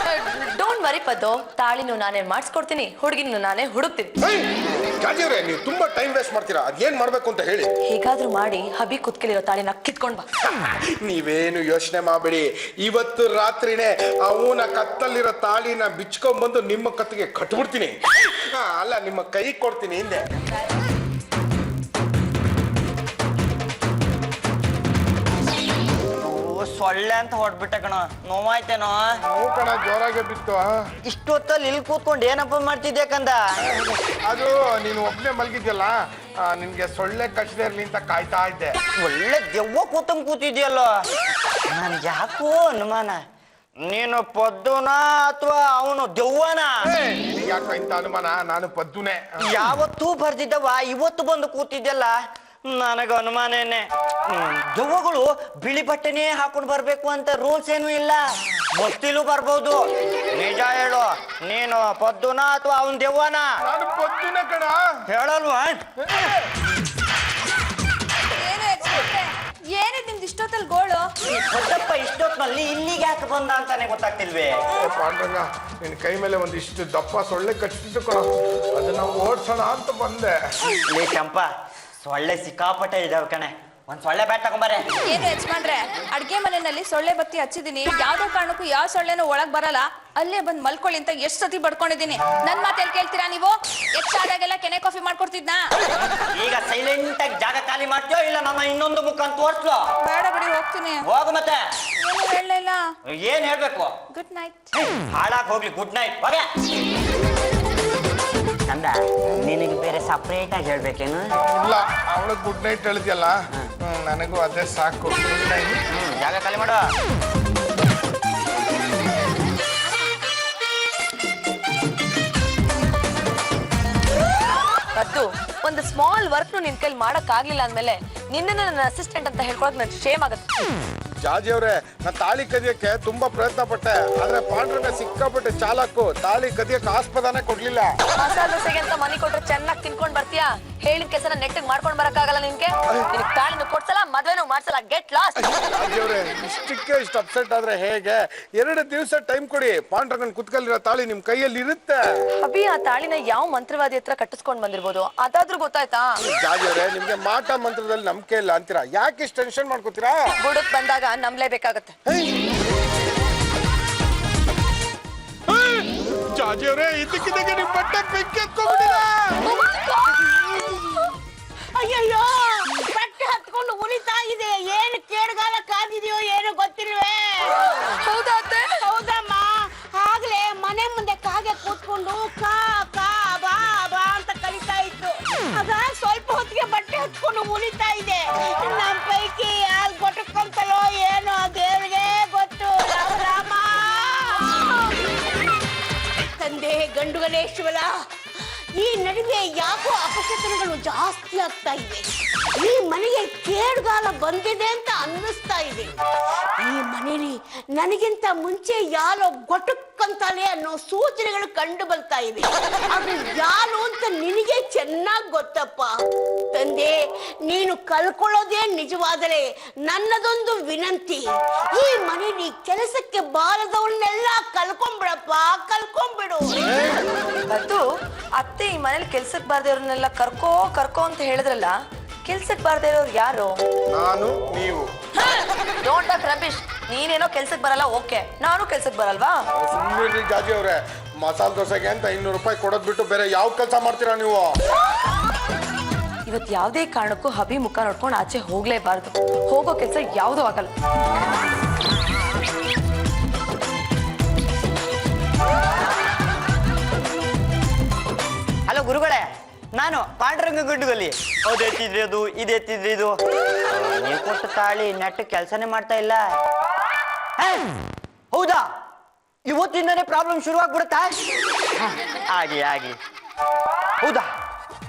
ಡೋಂಟ್ ವರಿ ಪದ್ದು, ತಾಳಿನೂ ನಾನೇ ಮಾಡಿಸ್ಕೊಡ್ತೀನಿ, ಹುಡುಗಿನೂ ನಾನೇ ಹುಡುಕ್ತೀನಿ. ಜಾಜಿ ಅವರೇ, ನೀವು ತುಂಬಾ ಟೈಮ್ ವೇಸ್ಟ್ ಮಾಡ್ತೀರಾ. ಅದೇನ್ ಮಾಡ್ಬೇಕು ಅಂತ ಹೇಳಿ. ಹೇಗಾದ್ರೂ ಮಾಡಿ ಹಬಿ ಕುತ್ಕಲಿರೋ ತಾಳಿನ ಕಿತ್ಕೊಂಡ್ ಬಾ. ನೀವೇನು ಯೋಚನೆ ಮಾಡಬೇಡಿ, ಇವತ್ತು ರಾತ್ರಿನೇ ಅವನ ಕತ್ತಲ್ಲಿರೋ ತಾಳಿನ ಬಿಚ್ಕೊಂಡ್ಬಂದು ನಿಮ್ಮ ಕತ್ತಿಗೆ ಕಟ್ಬಿಡ್ತೀನಿ. ಅಲ್ಲ, ನಿಮ್ಮ ಕೈ ಕೊಡ್ತೀನಿ ಹಿಂದೆ. ಸೊಳ್ಳೆ ಅಂತ ಹೊಡ್ಬಿಟ್ಟ ಕಣ, ನೋವಾಯ್ತೇನೋ? ನೋವು ಕಣ, ಜೋರಾಗೆ ಬಿತ್ತು. ಇಷ್ಟೊತ್ತಲ್ಲಿ ಇಲ್ಲಿ ಕೂತ್ಕೊಂಡು ಏನಪ್ಪ ಮಾಡ್ತಿದ್ದೆ ಕಂದ? ಅದು ನೀನು ಒಬ್ಬನೇ ಮಲಗಿದ್ಯಲ್ಲ, ನಿನ್ಗೆ ಸೊಳ್ಳೆ ಕಚ್ಚದೆ ಇರ್ಲಿ ಅಂತ ಕಾಯ್ತಾ ಇದ್ದೆ. ಒಳ್ಳೆ ದೆವ್ವ ಕೂತಂಗ್ ಕೂತಿದ್ಯಲ್ಲ, ನನ್ಗೆ ಯಾಕೋ ಅನುಮಾನ. ನೀನು ಪದ್ದುನ ಅಥವಾ ಅವನು ದೆವ್ವನ? ಯಾಕ ಇಂತ ಅನುಮಾನ? ನಾನು ಪದ್ದುನೆ. ಯಾವತ್ತೂ ಬರ್ದಿದ್ದವ, ಇವತ್ತು ಬಂದು ಕೂತಿದ್ಯಲ್ಲ, ನನಗ ಅನುಮಾನೇನೆ. ದೆವ್ವಗಳು ಬಿಳಿ ಬಟ್ಟೆನೇ ಹಾಕೊಂಡು ಬರ್ಬೇಕು ಅಂತ ರೂಲ್ಸ್ ಏನು ಇಲ್ಲ, ಭಕ್ತಿಲೂ ಬರ್ಬೋದು. ನಿಜ ಹೇಳು, ನೀನು ಪದ್ದುನ ಅಥವಾ ಅವನ್ ದೆವ್ವನ? ನಾನು ಪದ್ದುನೆ ಕಣ. ಹೇಳಲ್ವಾ? ಏನಿದ್ ನಿಮ್ದು ಇಷ್ಟೊತ್ತಲ್ಲಿ ಗೋಳು? ಪದ್ದಪ್ಪ ಇಷ್ಟೊತ್ತಿನಲ್ಲಿ ಇಲ್ಲಿಗೆ ಯಾಕೆ ಬಂದ ಅಂತಾನೆ ಗೊತ್ತಾಗ್ತಿಲ್ವೇ? ಪಾಂಡುರಂಗ, ನಿನ್ ಕೈ ಮೇಲೆ ಒಂದಿಷ್ಟು ದಪ್ಪ ಸೊಳ್ಳೆ ಕಚ್ಚಿದ್ದು ಕಣ, ಅದನ್ನ ಓಡ್ಸೋಣ ಅಂತ ಬಂದೆ. ಲೇ ಚಂಪ, ಸೊಳ್ಳೆ ಸಿಕ್ಕಾಪಟ್ಟೆ ಇದಾವೆ ಕಣೆ, ಒಂದ್ ಸೊಳ್ಳೆ ಬ್ಯಾಟ್ ತಗೊಂಬಾರೆ. ಏನು ಯಜಮಾನ್ರೆ, ಅಡ್ಗೆ ಮನೆಯಲ್ಲಿ ಸೊಳ್ಳೆ ಬತ್ತಿ ಹಚ್ಚಿದೀನಿ, ಯಾವ್ದೋ ಕಾರಣಕ್ಕೂ ಯಾವ ಸೊಳ್ಳೆನೂ ಒಳಗ್ ಬರಲ್ಲ, ಅಲ್ಲೇ ಬಂದ್ ಮಲ್ಕೊಳ್ಳಿ ಅಂತ ಎಷ್ಟು ಸತಿ ಬಡ್ಕೊಂಡಿದೀನಿ. ನನ್ ಮಾತೆಲ್ಲಿ ಕೇಳ್ತೀರಾ ನೀವು? ಹೆಚ್ಚಾದಾಗೆಲ್ಲ ಕೆನೆ ಕಾಫಿ ಮಾಡ್ಕೊಡ್ತಿದ್ನಾ? ಈಗ ಸೈಲೆಂಟ್ ಆಗಿ ಜಾಗ ಖಾಲಿ ಮಾಡ್ತೀಯೋ ಇಲ್ಲ ನಮ್ಮ ಇನ್ನೊಂದು ಬುಕ್ ಅಂತ ತೋರ್ಸ್ಲೋ? ಬೇಡ ಬಿಡಿ, ಹೋಗ್ತೀನಿ. ಹೋಗು ಮತ್ತೆ. ಏನು ಹೇಳಲಿಲ್ಲ. ಏನ್ ಹೇಳ್ಬೇಕು? Good night. ಹಾಳಾಗ್ ಹೋಗ್ಲಿ, ಗುಡ್ ನೈಟ್. ಹೋಗೆ. ಕಂದ, ನಿನಗೆ ಬೇರೆ ಸಪ್ರೇಟ್ ಆಗಿ ಹೇಳ್ಬೇಕೇನು? ಇಲ್ಲ, ಅವಳು ಗುಡ್ ನೈಟ್ ಹೇಳಿದ್ಯಲ್ಲ, ನನಗೂ ಅದೇ ಸಾಕು. Good night. ಜಾಗ ಖಾಲಿ ಮಾಡು. ಪದ್ದು, ಒಂದು ಸ್ಮಾಲ್ ವರ್ಕ್ ನಿನ್ ಕೈಲಿ ಮಾಡಕ್ ಆಗ್ಲಿಲ್ಲ ಅಂದ್ಮೇಲೆ ನಿನ್ನ ನನ್ನ ಅಸಿಸ್ಟೆಂಟ್ ಅಂತ ಹೇಳ್ಕೊಳಕ್ ನನ್ ಶೇಮ್ ಆಗುತ್ತೆ. ಜಾಜಿ ಅವ್ರೆ, ನಾನು ತಾಳಿ ಕದಿಯಕ್ಕೆ ತುಂಬಾ ಪ್ರಯತ್ನ ಪಟ್ಟೆ, ಆದ್ರೆ ಪಾಂಡುರಂಗ ಸಿಕ್ಕಾಪಟ್ಟೆ ಚಾಲಕ್ಕು, ತಾಳಿ ಕದಿಯಕ್ಕೆ ಆಸ್ಪದನೆ ಕೊಡ್ಲಿಲ್ಲ. ಮಸಾಲೆ ದೋಸೆಗೆ ಅಂತ ಮನಿ ಕೊಟ್ರೆ ಚೆನ್ನಾಗಿ ತಿನ್ಕೊಂಡ್ ಬರ್ತೀಯಾ? ಹೇಳಿದ ಕೆಲಸನ ನೆಟ್ಟಿಗೆ ಮಾಡ್ಕೊಂಡ್ ಬರಕ್ಕಾಗಲ್ಲ ನಿನ್ಗೆ. ನಿನಗೆ ತಾಳಿನೂ ಕೊಡ್ಸಲ್ಲ, ಮದ್ವೆನೂ ಮಾಡ್ಸಲ್ಲ, ಗೆಟ್ ಲಾಸ್ಟ್. ಜಾಜಿ ಅವ್ರೆ, ಇಷ್ಟಕ್ಕೆ ಇಷ್ಟು ಅಪ್ಸೆಟ್ ಆದ್ರೆ ಹೇಗೆ? 2 ದಿವಸ ಟೈಮ್ ಕೊಡಿ, ಪಾಂಡುರಂಗನ್ ಕುತ್ಕಲ್ಲಿರೋ ತಾಳಿ ನಿಮ್ ಕೈಯಲ್ಲಿ ಇರುತ್ತೆ. ಅಭಿ, ಆ ತಾಳಿನ ಯಾವ ಮಂತ್ರವಾದಿ ಹತ್ರ ಕಟ್ಟಿಸ್ಕೊಂಡ್ ಬಂದಿರ್ಬೋದು, ಅದಾದ್ರೂ ಗೊತ್ತಾಯ್ತಾ? ಜಾಜಿ ಅವ್ರೆ, ನಿಮ್ಗೆ ಮಾಟ ಮಂತ್ರದಲ್ಲಿ ನಂಬಿಕೆ ಇಲ್ಲ ಅಂತೀರಾ, ಯಾಕೆ ಇಷ್ಟು ಟೆನ್ಷನ್ ಮಾಡ್ಕೋತೀರಾ? ಬುಡಕ್ ಬಂದಾಗ ನಂಬ್ಲೇಬೇಕಾಗತ್ತೆ. ಜಾಜಿ ಅವ್ರೆ, ಇದಕ್ಕಿದ್ದಾಗ ನಿಮ್ ಬಟ್ಟೆ ಬೆಂಕಿ ಎತ್ಕೊಂಡ್ಬಿಟ್ಟಿದೆ. ಅಯ್ಯಯ್ಯೋ, ಬಟ್ಟೆ ಹತ್ಕೊಂಡು ಉಳಿತಾ ಇದೆ. ಏನು ಕೇಡ್ಗಾಲ ಕಾದಿದೆಯೋ ಏನು ಗೊತ್ತಿಲ್ವೇ? ಹೌದಾ ಅತ್ತೆ? ಹೌದಮ್ಮ, ಆಗ್ಲೇ ಮನೆ ಮುಂದೆ ಕಾಗೆ ಕೂತ್ಕೊಂಡು ಕಾ ಕಾ ಬಾ ಬಾ ಅಂತ ಕಲಿತಾ ಇತ್ತು. ಆಗ ಸ್ವಲ್ಪ ಹೊತ್ತಿಗೆ ಬಟ್ಟೆ ಹತ್ಕೊಂಡು ಉಳಿತಾ ಇದೆ. ನಮ್ಮ ಪೈಕಿ ಯಾರು ಗೊಟ್ಟಕ್ಕಂತಲೋ ಏನೋ ದೇವ್ರಿಗೆ ಗೊತ್ತು. ರಾಮ, ತಂದೆ ಗಂಡು ಗಣೇಶ್ವರ, ಈ ನಡುವೆ ಯಾಕೋ ಅಪಶಕನಗಳು ಜಾಸ್ತಿ ಆಗ್ತಾ ಇವೆ. ಈ ಮನೆಗೆ ಕೇಡುಗಾಲ ಬಂದಿದೆ ಅಂತ ಅನ್ನಿಸ್ತಾ ಇದೆ. ಈ ಮನೆಯಲ್ಲಿ ನನಗಿಂತ ಮುಂಚೆ ಯಾರೋ ಗೊಟಕ್ಕಂತಾನೆ ಅನ್ನೋ ಸೂಚನೆಗಳು ಕಂಡು ಬರ್ತಾ ಇವೆ. ಅದು ಯಾರು ಅಂತ ನಿನಗೆ ಚೆನ್ನಾಗಿ ಗೊತ್ತಪ್ಪ. ತಂದೆ, ನೀನು ಕಲ್ಕೊಳ್ಳೋದೇ ನಿಜವಾದರೆ ನನ್ನದೊಂದು ವಿನಂತಿ, ಈ ಮನೆಯಲ್ಲಿ ಕೆಲಸಕ್ಕೆ ಬಾರದವನ್ನೆಲ್ಲ ಕಲ್ಕೊಂಡ್ಬಿಡಪ್ಪ, ಕಲ್ಕೊಂಡ್ಬಿಡು. ಅದು ಅತ್ತೆ ಈ ಮನೇಲಿ ಕೆಲ್ಸಕ್ಕೆ ಬಾರ್ದೇ ಇರೋರ್ನೆಲ್ಲ ಕರ್ಕೋ ಅಂತ ಹೇಳಿದ್ರಲ್ಲ, ಕೆಲ್ಸಕ್ಕೆ ಬಾರ್ದೇ ಇರೋರು ಯಾರು? ನಾನು, ನೀವು. Don't talk rubbish. ನೀನೇನೋ ಕೆಲ್ಸಕ್ಕೆ ಬರಲ್ಲ, ಓಕೆ, ನಾನು ಕೆಲ್ಸಕ್ಕೆ ಬರಲ್ವಾ? ಸುಮ್ಮನೆ ಜಾಜಿ ಅವ್ರೆ, ಮಸಾಲೆ ದೋಸೆಗೆ ಅಂತ 200 ರೂಪಾಯಿ ಕೊಡೋದ್ ಬಿಟ್ಟು ಬೇರೆ ಯಾವ ಕೆಲಸ ಮಾಡ್ತೀರಾ ನೀವು? ಇವತ್ತು ಯಾವುದೇ ಕಾರಣಕ್ಕೂ ಹಬಿ ಮುಖ ನೋಡ್ಕೊಂಡು ಆಚೆ ಹೋಗ್ಲೇಬಾರ್ದು. ಹೋಗೋ ಕೆಲಸ ಯಾವುದೂ ಆಗಲ್ಲ. ಹಲೋ ಗುರುಗಳೇ, ನಾನು ಪಾಂಡುರಂಗ ಗುಂಡುಗಲಿ. ಅದೇತಿದ್ರಿ ಅದು, ಇದೆತ್ತಿದ್ರಿ ಇದು. ನೀವು ಕೊಟ್ಟ ತಾಳಿ ನೆಟ್ಟ ಕೆಲಸನೇ ಮಾಡ್ತಾ ಇಲ್ಲ. ಹೇ, ಹೌದಾ? ಇವತ್ತಿಂದನೇ ಪ್ರಾಬ್ಲಮ್ ಶುರುವಾಗ್ಬಿಡುತ್ತಾ? ಆಗಿ ಹೌದಾ?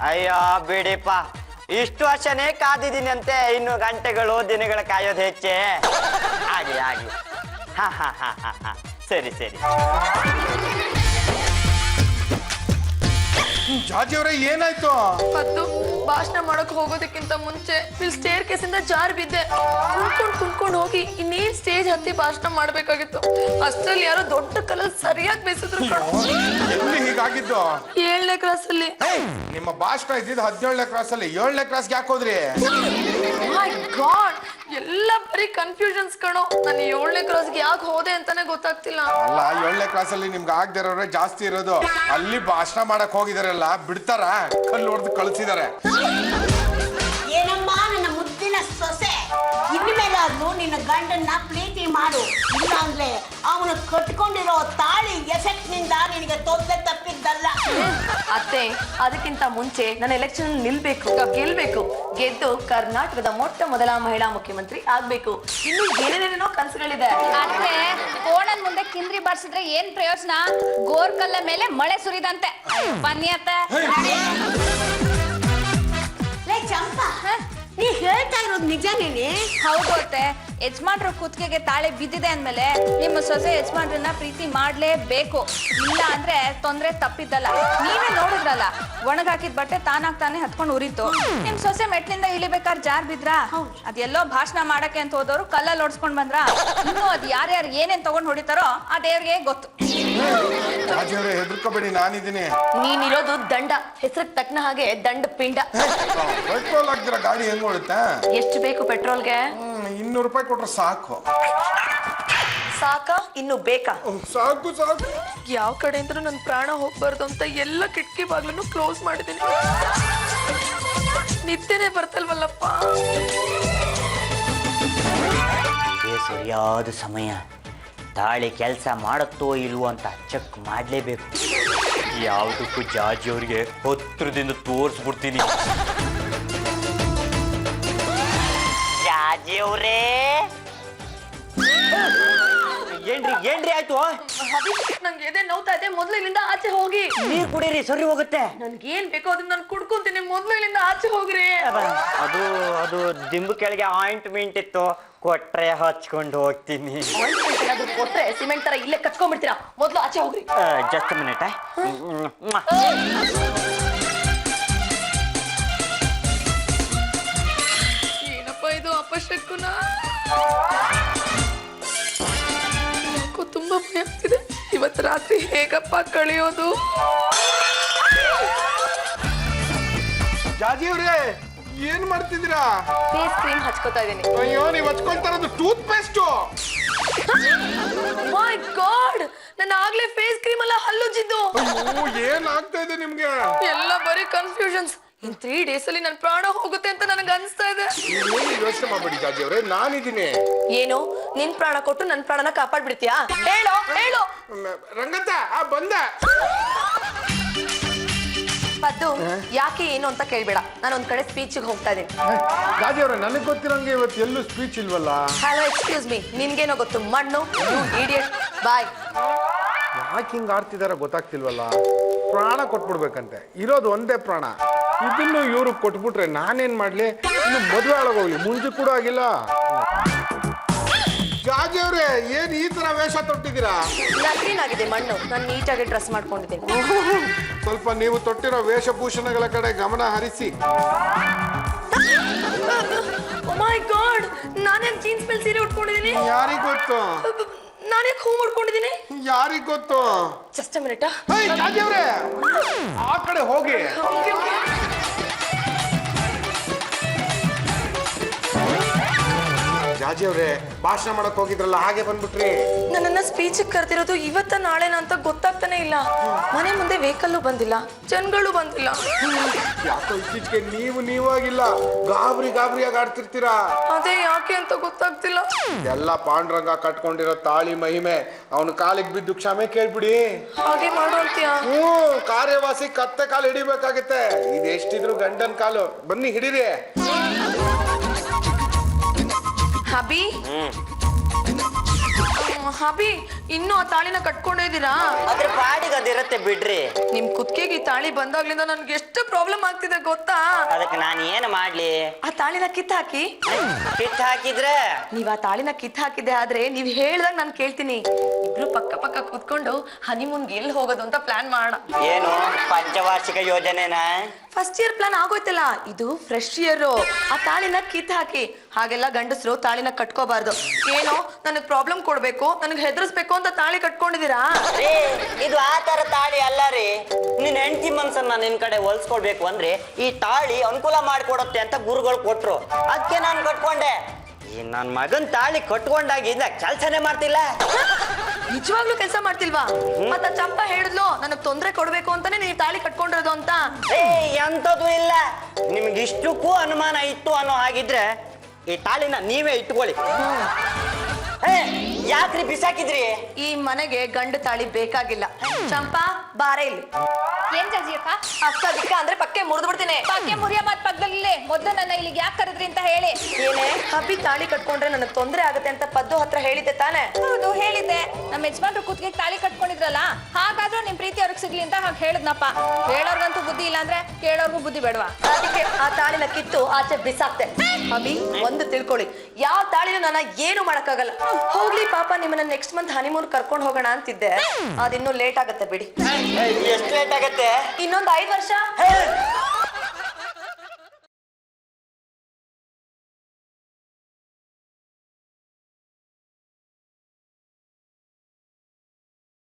ಅಯ್ಯ ಬೇಡಿಪ್ಪ, ಇಷ್ಟು ವರ್ಷನೇ ಕಾದಿದ್ದೀನಿ ಅಂತೆ, ಇನ್ನು ಗಂಟೆಗಳು ದಿನಗಳ ಕಾಯೋದು ಹೆಚ್ಚೆ. ಆಗಿ ಹಾ ಸರಿ. ಜಾಜಿ ಅವ್ರೆ, ಏನಾಯ್ತು? ಮತ್ತು ಭಾಷಣ ಮಾಡಕ್ ಹೋಗೋದಕ್ಕಿಂತ ಮುಂಚೆ ಇಲ್ಲಿ ಸ್ಟೇರ್ ಕೇಸಿಂದ ಜಾರ್ ಬಿದ್ದೆ. ಕುಣ್ಕೊಂಡು ಹೋಗಿ ಇನ್ನೇನ್ ಸ್ಟೇಜ್ ಹತ್ತಿ ಭಾಷಣ ಮಾಡ್ಬೇಕಾಗಿತ್ತು. ಅಷ್ಟರಲ್ಲಿ ಯಾರೋ ದೊಡ್ಡ ಕಲಲ್ಲಿ ಸರಿಯಾಗಿ ಬೇಸಿದ್ರು. ಎಲ್ಲಿ ಹೀಗಾಗಿದ್ದು? 7ನೇ ಕ್ಲಾಸಲ್ಲಿ. ನಿಮ್ಮ ಭಾಷಣ ಇದ್ದಿದ್ದು 17ನೇ ಕ್ಲಾಸಲ್ಲಿ, 7ನೇ ಕ್ಲಾಸ್ಗೆ ಯಾಕೆ ಹೋದ್ರಿ? ಮೈ ಗಾಡ್, ಎಲ್ಲ ಬರೀ ಕನ್ಫ್ಯೂಷನ್ಸ್ ಕಣೋ. ನಾನು 7ನೇ ಕ್ಲಾಸ್ಗೆ ಯಾಕೆ ಹೋದೆ ಅಂತಾನೆ ಗೊತ್ತಾಗ್ತಿಲ್ಲ. ಅಲ್ಲ, 7ನೇ ಕ್ಲಾಸಲ್ಲಿ ನಿಮ್ಗೆ ಆಗದೆ ಇರೋರೆ ಜಾಸ್ತಿ ಇರೋದು. ಅಲ್ಲಿ ಭಾಷಣ ಮಾಡಕ್ ಹೋಗಿದಾರಲ್ಲ, ಬಿಡ್ತಾರ? ಕಲ್ಲು ಹೊಡೆದು ಕಳ್ಸಿದಾರೆ. ಏನಮ್ಮ ನನ್ನ ಮುದ್ದಿನ ಸೊಸೆ, ಇನ್ಮೇಲಾದ್ರೂ ನಿನ್ನ ಗಂಡನ್ನ ಪ್ರೀತಿ ಮಾಡು. ಇಲ್ಲ ಅಂದ್ರೆ ಅವನು ಕಟ್ಕೊಂಡಿರೋ ತಾಳಿ ಎಫೆಕ್ಟ್ ನಿಂದ ನಿನಗೆ ತೊಂದರೆ ತಪ್ಪಿದ್ದಲ್ಲ. ಅತ್ತೆ, ಅದಕ್ಕಿಂತ ಮುಂಚೆ ನಾನು ಎಲೆಕ್ಷನ್ ನಿಲ್ಬೇಕು, ಗೆಲ್ಬೇಕು, ಗೆದ್ದು ಕರ್ನಾಟಕದ ಮೊದಲ ಮಹಿಳಾ ಮುಖ್ಯಮಂತ್ರಿ ಆಗ್ಬೇಕು. ಇನ್ನು ಏನೇನೇನೋ ಕನಸುಗಳಿದೆ. ಅತ್ತೆ, ಕೋಣನ್ ಮುಂದೆ ಕಿಂದ್ರಿ ಬಾರಿಸಿದ್ರೆ ಏನ್ ಪ್ರಯೋಜನ? ಗೋರ್ಕಲ್ಲ ಮೇಲೆ ಮಳೆ ಸುರಿದಂತೆ. ಬನ್ನಿ ಅತ್ತೆ. ಲೇ ಚಂಪಾ, ನೀ ಹೇಳ್ತಾ ಇರೋದು ನಿಜನೇನೆ? ಹೌದು ಅತ್ತೆ, ಯಜಮಾನ್ರ ಕುತ್ತಿಗೆಗೆ ತಾಳೆ ಬಿದ್ದಿದೆ ಅಂದ್ಮೇಲೆ ನಿಮ್ಮ ಸೊಸೆ ಯಜಮಾನ್ರನ್ನ ಪ್ರೀತಿ ಮಾಡ್ಲೇಬೇಕು. ಇಲ್ಲ ಅಂದ್ರೆ ತೊಂದ್ರೆ ತಪ್ಪಿದ್ದಲ್ಲ. ನೀವೇ ನೋಡಿದ್ರಲ್ಲ, ಒಣಗಾಕಿದ ಬಟ್ಟೆ ತಾನಾಗ್ತಾನೆ ಹತ್ಕೊಂಡು ಉರಿತು. ನಿಮ್ ಸೊಸೆ ಮೆಟ್ಲಿಂದ ಇಳಿಬೇಕಾದ್ರೆ ಜಾರ್ ಬಿದ್ರ? ಅದೆಲ್ಲೋ ಭಾಷಣ ಮಾಡಕ್ಕೆ ಅಂತ ಹೋದವ್ರು ಕಲ್ಲಲ್ಲಿ ಓಡಿಸ್ಕೊಂಡ್ ಬಂದ್ರ? ಇನ್ನು ಅದ್ ಯಾರ್ಯಾರು ಏನೇನ್ ತಗೊಂಡ್ ಹೊಡಿತಾರೋ ಆ ದೇವ್ರಿಗೆ ಗೊತ್ತು. ಜಾಜಿ ಅವ್ರೆ, ಹೆದರ್ಕೋಬೇಡಿ, ನಾನಿದ್ದೀನಿ. ನೀನಿರೋದು ದಂಡ, ಹೆಸರಿಗೆ ತಕ್ಕನ ಹಾಗೆ ದಂಡ ಪಿಂಡ. ಪೆಟ್ರೋಲ್ ಹಾಕ್ದಿರ ಗಾಡಿ ಹೆಂಗ್ ಓಡುತ್ತೆ? ಎಷ್ಟು ಬೇಕು ಪೆಟ್ರೋಲ್ಗೆ? 200 ರೂಪಾಯಿ ಕೊಟ್ರೆ ಸಾಕು. ಸಾಕ? ಇನ್ನು ಬೇಕಾ? ಸಾಕು. ಯಾವ ಕಡೆಯಿಂದ ನನ್ನ ಪ್ರಾಣ ಹೋಗ್ಬಾರ್ದು ಅಂತ ಎಲ್ಲ ಕಿಟಕಿ ಬಾಗ್ಲನ್ನು ಕ್ಲೋಸ್ ಮಾಡಿದ್ದೀನಿ. ನಿದ್ದೆನೆ ಬರ್ತಲ್ವಲ್ಲಪ್ಪ. ಇದೇ ಸರಿಯಾದ ಸಮಯ. ತಾಳಿ ಕೆಲಸ ಮಾಡುತ್ತೋ ಇಲ್ವೋ ಅಂತ ಚೆಕ್ ಮಾಡಲೇಬೇಕು. ಯಾವುದಕ್ಕೂ ಜಾಜಿ ಅವರಿಗೆ ಹತ್ರದಿಂದ ತೋರಿಸ್ಬಿಡ್ತೀನಿ. ಜಾಜಿ ಅವರೇ, ಏನ್ರಿ ಆಯ್ತು? ನಂಗೆ ಎದೆ ನೋವ್ತಾ ಇದೆ, ಮೊದ್ಲು ಇಲ್ಲಿಂದ ಆಚೆ ಹೋಗಿ. ನೀರ್ ಕುಡೀರಿ, ಸರಿ ಹೋಗುತ್ತೆ. ನನ್ಗೆ ಏನ್ ಬೇಕೋ ಅದನ್ನ ನಾನು ಕುಡ್ಕೊಂತೀನಿ, ಮೊದ್ಲು ಇಲ್ಲಿಂದ ಆಚೆ ಹೋಗ್ರಿ. ಅದು ದಿಂಬು ಕೆಳಗೆ ಆಯಿಂಟ್ಮೆಂಟ್ ಇತ್ತು, ಕೊಟ್ರೆ ಹಚ್ಕೊಂಡು ಹೋಗ್ತೀನಿ. ಏನಾದ್ರು ಕೊಟ್ರೆ ಸಿಮೆಂಟ್ ತರ ಇಲ್ಲೇ ಕಚ್ಕೊಂಡ್ಬಿಡ್ತೀರಾ, ಮೊದ್ಲು ಆಚೆ ಹೋಗ್ರಿ. Just minute. ಏನಪ್ಪ ಇದು ಅಪಶಕುನ? ತುಂಬಾ ಭಯ ಆಗ್ತಿದೆ. ಇವತ್ತು ರಾತ್ರಿ ಹೇಗಪ್ಪ ಕಳೆಯೋದು? ಜಾಜಿ ಅವ್ರೆ, ಏನ್ ಮಾಡ್ತಿದ್ದೀರಾ? ಫೇಸ್ ಕ್ರೀಮ್ ಹಚ್ಕೋತಾ ಇದೀನಿ. ಅಯ್ಯೋ, ನೀವ್ ಹಚ್ಕೊಳ್ತಾ ಇರೋದು ಟೂತ್ ಪೇಸ್ಟ್. ಮೈ ಗಾಡ್, ನಾನು ಆಗ್ಲೇ ಫೇಸ್ ಕ್ರೀಮ್ ಎಲ್ಲ ಹಲ್ಲುಜ್ಜಿದ್ದು. ಏನ್ ಆಗ್ತಾ ಇದೆ ನಿಮ್ಗೆ? ಎಲ್ಲ ಬರೀ ಕನ್ಫ್ಯೂಷನ್ಸ್. ಇನ್ 3 days ಅಲ್ಲಿ ನನ್ನ ಪ್ರಾಣ ಹೋಗುತ್ತೆ ಅಂತ ನನಗೆ ಅನಿಸ್ತಾ ಇದೆ. ಯೋಚನೆ ಮಾಡ್ಬೇಡಿ ಜಾಜಿ ಅವ್ರೆ, ನಾನಿದ್ದೀನಿ. ಏನು, ನಿನ್ ಪ್ರಾಣ ಕೊಟ್ಟು ನನ್ನ ಪ್ರಾಣನ ಕಾಪಾಡ್ಬಿಡ್ತೀಯಾ? ಹೇಳು. ರಂಗತ್ತ, ಬಂದ. ಪದ್ದು, ಯಾಕೆ ಏನು ಅಂತ ಕೇಳ್ಬೇಡ. ನಾನು ಒಂದ್ ಕಡೆ ಸ್ಪೀಚ್ಗೆ ಹೋಗ್ತಾ ಇದ್ದೀನಿ. ಜಾಜಿ ಅವ್ರೆ, ನನಗ್ ಗೊತ್ತಿರಂಗೆ ಇವತ್ತು ಎಲ್ಲೂ ಸ್ಪೀಚ್ ಇಲ್ವಲ್ಲ? ಹಲೋ, ಎಕ್ಸ್ಕ್ಯೂಸ್ ಮೀ, ನಿನ್ಗೇನೋ ಗೊತ್ತು ಮಣ್ಣು, ಯು ಇಡಿಯಟ್. ಬಾಯ್. ಯಾಕೆ ಹಿಂಗ್ ಆಡ್ತಿದಾರ ಗೊತ್ತಾಗ್ತಿಲ್ವಲ್ಲ? ಪ್ರಾಣ ಕೊಟ್ಬಿಡ್ಬೇಕಂತೆ, ಇರೋದು ಒಂದೇ ಪ್ರಾಣ. ಇದನ್ನು ಇವ್ರು ಕೊಟ್ಬಿಟ್ರೆ ನಾನೇನ್ ಮಾಡ್ಲಿ? ಇನ್ನು ಮದುವೆ ಒಳಗೋಗ್ಲಿ, ಮುಂಜು ಕೂಡ ಆಗಿಲ್ಲ. ಜಾಜಿ ಅವ್ರೆ, ಏನ್ ಈ ತರ ವೇಷ ತೊಟ್ಟಿದ್ದೀರಾ? ಕ್ಲೀನ್ ಆಗಿದೆ ಮಣ್ಣು, ನಾನು ನೀಟಾಗಿ ಡ್ರೆಸ್ ಮಾಡ್ಕೊಂಡಿದ್ದೀನಿ. ಸ್ವಲ್ಪ ನೀವು ತೊಟ್ಟಿರೋ ವೇಷಭೂಷಣಗಳ ಕಡೆ ಗಮನ ಹರಿಸಿ. ಮೈ ಗಾಡ್, ನಾನೇನ್ ಜೀನ್ಸ್ ಮೇಲೆ ಸೀರೆ ಉಟ್ಕೊಂಡಿದ್ದೀನಿ? ಯಾರಿಗ್ ಗೊತ್ತು? ನಾನೇಕ್ ಹೂ ಮಾಡ್ಕೊಂಡಿದ್ದೀನಿ? ಯಾರಿಗ್ ಗೊತ್ತು? Just minute. ಜಾಜಿ ಅವ್ರೆ, ಆ ಕಡೆ ಹೋಗಿ. ಜಾಜಿ ಅವ್ರೆ, ಭಾಷಣ ಮಾಡಕ್ ಹೋಗಿದ್ರಲ್ಲ, ಹಾಗೆ ಬಂದ್ಬಿಟ್ರಿ. ನನ್ನನ್ನ ಸ್ಪೀಚ್ ಕರೆದಿರೋದು ಇವತ್ತ ನಾಳೆನ ಅಂತ ಗೊತ್ತಾಗ್ತಾನೆ ಇಲ್ಲ. ಮನೆ ಮುಂದೆ ವೆಹಿಕಲ್ಲು ಬಂದಿಲ್ಲ, ಜನಗಳು ಬಂದಿಲ್ಲ. ಯಾಕೋ ಇತ್ತೀಚೆಗೆ ನೀವಾಗಿಲ್ಲ, ಗಾಬರಿಯಾಗಿ ಆಡ್ತಿರ್ತೀರಾ. ಅದೇ ಯಾಕೆ ಅಂತ ಗೊತ್ತಾಗ್ತಿಲ್ಲ. ಎಲ್ಲ ಪಾಂಡುರಂಗ ಕಟ್ಕೊಂಡಿರೋ ತಾಳಿ ಮಹಿಮೆ, ಅವನು ಕಾಲಿಗೆ ಬಿದ್ದು ಕ್ಷಮೆ ಕೇಳ್ಬಿಡಿ. ಹಾಗೆ ಮಾಡು ಅಂತೀಯ? ಕಾರ್ಯವಾಸಿ ಕತ್ತೆ ಕಾಲು ಹಿಡಿಬೇಕಾಗತ್ತೆ. ಇದು ಎಷ್ಟಿದ್ರು ಗಂಡನ್ ಕಾಲು. ಬನ್ನಿ ಹಿಡೀರಿ. ಹಬಿ, ಹಬಿ, ಇನ್ನು ಆ ತಾಳಿನ ಕಟ್ಕೊಂಡೇ ಇದ್ದೀರಾ? ಅದ್ರ ಪಾಡಿಗೆ ಅದಿರತ್ತೆ ಬಿಡ್ರಿ. ನಿಮ್ ಕುತ್ತಿಗೆಗೆ ಈ ತಾಳಿ ಬಂದಾಗ್ಲಿಂದ ನನ್ಗೆ ಎಷ್ಟು ಪ್ರಾಬ್ಲಮ್ ಆಗ್ತಿದೆ ಗೊತ್ತಾ? ಅದಕ್ಕೆ ನಾನು ಏನು ಮಾಡ್ಲಿ? ಆ ತಾಳಿನ ಕಿತ್ತಾಕಿ. ಕಿತ್ತು ಹಾಕಿದ್ರೆ ನೀವ್ ಆ ತಾಳಿನ ಕಿತ್ತಾಕಿದ್ದೆ ಆದ್ರೆ ನೀವ್ ಹೇಳ್ದಾಗ ನಾನು ಕೇಳ್ತೀನಿ. ಇಬ್ರು ಪಕ್ಕ ಕೂತ್ಕೊಂಡು ಹನಿಮೂನ್ಗೆ ಎಲ್ಲಿ ಹೋಗೋದು ಅಂತ ಪ್ಲಾನ್ ಮಾಡೋಣ. ಏನು ಪಂಚವಾರ್ಷಿಕ ಯೋಜನೆನಾ? ಫಸ್ಟ್ ಇಯರ್ ಪ್ಲಾನ್ ಆಗೋಯ್ತಲ್ಲ, ಇದು ಫ್ರೆಶ್ ಇಯರ್. ಆ ತಾಳಿನ ಕಿತ್ ಹಾಕಿ. ಹಾಗೆಲ್ಲ ಗಂಡಸರು ತಾಳಿನ ಕಟ್ಕೋಬಾರ್ದು. ಏನೋ ನನಗ್ ಪ್ರಾಬ್ಲಮ್ ಕೊಡ್ಬೇಕು, ನನಗ್ ಹೆದರ್ಸ್ಬೇಕು ಅಂತ ತಾಳಿ ಕಟ್ಕೊಂಡಿದೀರಾ? ಇದು ಆ ತರ ತಾಳಿ ಅಲ್ಲ ರೀ. ನಿನ್ ಹೆಂಡತಿ ಮನ್ಸನ್ನ ನಿನ್ ಕಡೆ ಹೊಲ್ಸ್ಕೊಡ್ಬೇಕು ಅಂದ್ರೆ ಈ ತಾಳಿ ಅನುಕೂಲ ಮಾಡಿಕೊಡುತ್ತೆ ಅಂತ ಗುರುಗಳು ಕೊಟ್ರು. ಅದಕ್ಕೆ ನಾನು ಕಟ್ಕೊಂಡೆ. ಈ ನನ್ ಮಗನ್ ತಾಳಿ ಕಟ್ಕೊಂಡಾಗಿಂದ ಕೆಲ್ಸನೇ ಮಾಡ್ತಿಲ್ಲ. ನಿಜವಾಗ್ಲೂ ಕೆಲಸ ಮಾಡ್ತಿಲ್ವಾ? ಮತ್ತ ಚಂಪ ಹೇಳಿದ್ಲು ನನಗ್ ತೊಂದ್ರೆ ಕೊಡ್ಬೇಕು ಅಂತಾನೆ ನೀವ್ ತಾಳಿ ಕಟ್ಕೊಂಡಿರೋದು ಅಂತ. ಎಂತದೂ ಇಲ್ಲ. ನಿಮ್ಗೆ ಇಷ್ಟಕ್ಕೂ ಅನುಮಾನ ಇತ್ತು ಅನ್ನೋ ಹಾಗಿದ್ರೆ ಈ ತಾಳಿನ ನೀವೇ ಇಟ್ಕೊಳ್ಳಿ. ಯಾಕ್ರಿ ಬಿಸಾಕಿದ್ರಿ? ಈ ಮನೆಗೆ ಗಂಡು ತಾಳಿ ಬೇಕಾಗಿಲ್ಲ. ಚಂಪಾ, ಬಾರೆ ಇಲ್ಲಿ. ಏನ್ ಜಾಜಿ ಅಕ್ಕ? ಅಕ್ಕ ದಿಕ್ಕ ಅಂದ್ರೆ ಪಕ್ಕೆ ಮುರಿದು ಬಿಡ್ತೀನಿ. ಪಕ್ಕೆ ಮುರಿಯ ಮಾತ್ ಪಕ್ಕದಲ್ಲಿಲ್ಲೇ ಮೊದ್ಲು ನನ್ನ ಇಲ್ಲಿಗೆ ಯಾಕೆ ಕರೆದ್ರಿ ಅಂತ ಹೇಳಿ. ಏನೇ ಹಬ್ಬಿ ತಾಳಿ ಕಟ್ಕೊಂಡ್ರೆ ನನಗ್ ತೊಂದ್ರೆ ಆಗುತ್ತೆ ಅಂತ ಪದ್ದು ಹತ್ರ ಹೇಳಿದ್ದೆ ತಾನೆ? ಹೌದು ಹೇಳಿದ್ದೆ. ನಮ್ಮ ಯಜಮಾನ್ರು ಕುತ್ತಿಗೆ ತಾಳಿ ಕಟ್ಕೊಂಡಿದ್ರಲ್ಲ, ಹಾಗಾದ್ರೂ ನಿಮ್ ಪ್ರೀತಿ ಅವ್ರಿಗೆ ಸಿಗ್ಲಿ ಅಂತ ಹಾಗೆ ಹೇಳಿದ್ನಪ್ಪ. ಹೇಳೋರ್ಗಂತೂ ಬುದ್ಧಿ ಇಲ್ಲ ಅಂದ್ರೆ ಕೇಳೋರ್ಗು ಬುದ್ಧಿ ಬೇಡವಾ? ಅದಕ್ಕೆ ಆ ತಾಳಿನ ಕಿತ್ತು ಆಚೆ ಬಿಸಾಕ್ತೆ. ಹಬ್ಬಿ, ಒಂದು ತಿಳ್ಕೊಳ್ಳಿ, ಯಾವ ತಾಳಿನೂ ನನ್ನ ಏನು ಮಾಡಕ್ಕಾಗಲ್ಲ. ಹೋಗ್ಲಿ ಪಾಪ, ನಿಮ್ಮನ್ನ ನೆಕ್ಸ್ಟ್ ಮಂತ್ ಹನಿಮೂನ್ ಕರ್ಕೊಂಡು ಹೋಗೋಣ ಅಂತಿದ್ದೆ. ಅದಿನ್ನೂ ಲೇಟ್ ಆಗತ್ತೆ ಬಿಡಿ. ಎಷ್ಟು ಲೇಟ್ ಆಗತ್ತೆ? ಇನ್ನೊಂದು 5 ವರ್ಷ.